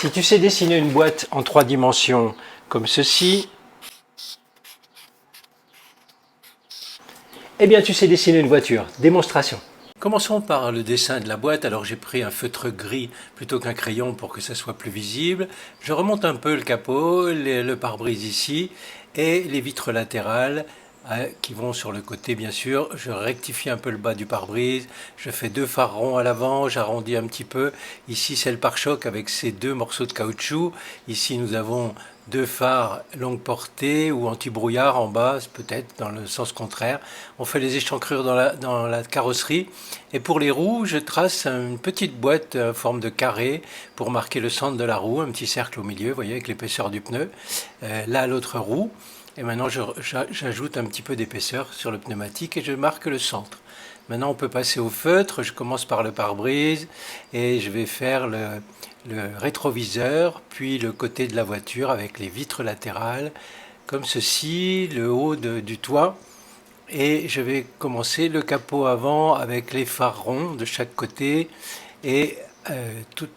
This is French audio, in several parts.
Si tu sais dessiner une boîte en 3 dimensions comme ceci, eh bien tu sais dessiner une voiture. Démonstration. Commençons par le dessin de la boîte. Alors j'ai pris un feutre gris plutôt qu'un crayon pour que ça soit plus visible. Je remonte un peu le capot, le pare-brise ici et les vitres latérales qui vont sur le côté bien sûr. Je rectifie un peu le bas du pare-brise. Je fais 2 phares ronds à l'avant, j'arrondis un petit peu. Ici c'est le pare-choc avec ces 2 morceaux de caoutchouc. Ici nous avons 2 phares longue portée ou anti-brouillard en bas, peut-être dans le sens contraire. On fait les échancrures dans la carrosserie. Et pour les roues, je trace une petite boîte en forme de carré pour marquer le centre de la roue, un petit cercle au milieu, vous voyez, avec l'épaisseur du pneu. Là, l'autre roue. Et maintenant, j'ajoute un petit peu d'épaisseur sur le pneumatique et je marque le centre. Maintenant, on peut passer au feutre. Je commence par le pare-brise et je vais faire le rétroviseur, puis le côté de la voiture avec les vitres latérales, comme ceci, le haut du toit. Et je vais commencer le capot avant avec les phares ronds de chaque côté et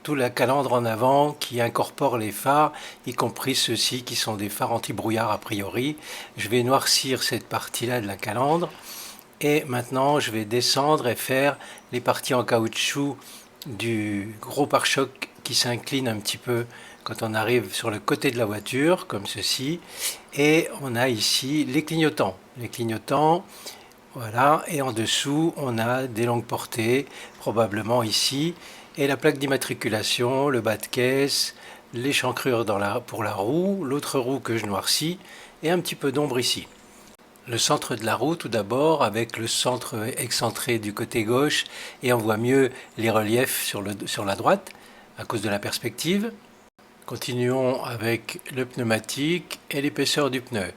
tout la calandre en avant qui incorpore les phares, y compris ceux-ci qui sont des phares anti-brouillard a priori. Je vais noircir cette partie-là de la calandre. Et maintenant, je vais descendre et faire les parties en caoutchouc du gros pare-choc qui s'incline un petit peu quand on arrive sur le côté de la voiture, comme ceci. Et on a ici les clignotants. Les clignotants, voilà. Et en dessous, on a des longues portées, probablement ici. Et la plaque d'immatriculation, le bas de caisse, l'échancrure pour la roue, l'autre roue que je noircis, et un petit peu d'ombre ici. Le centre de la roue tout d'abord, avec le centre excentré du côté gauche, et on voit mieux les reliefs sur la droite, à cause de la perspective. Continuons avec le pneumatique et l'épaisseur du pneu.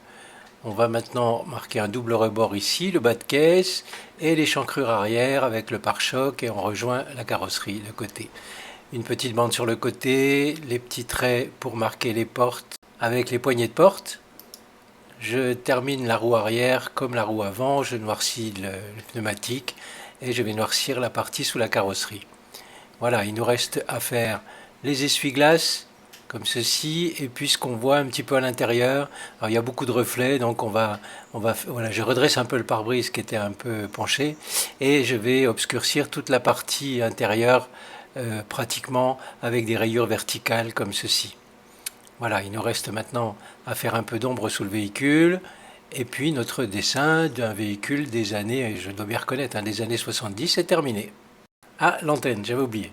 On va maintenant marquer un double rebord ici, le bas de caisse, et l'échancrure arrière avec le pare-choc, et on rejoint la carrosserie, le côté. Une petite bande sur le côté, les petits traits pour marquer les portes avec les poignées de porte. Je termine la roue arrière comme la roue avant, je noircis le pneumatique et je vais noircir la partie sous la carrosserie. Voilà, il nous reste à faire les essuie-glaces comme ceci, et puis ce qu'on voit un petit peu à l'intérieur, alors il y a beaucoup de reflets, donc voilà, je redresse un peu le pare-brise qui était un peu penché, et je vais obscurcir toute la partie intérieure pratiquement avec des rayures verticales comme ceci. Voilà, il nous reste maintenant à faire un peu d'ombre sous le véhicule, et puis notre dessin d'un véhicule des années, je dois bien reconnaître, des années 70 est terminé. Ah, l'antenne, j'avais oublié.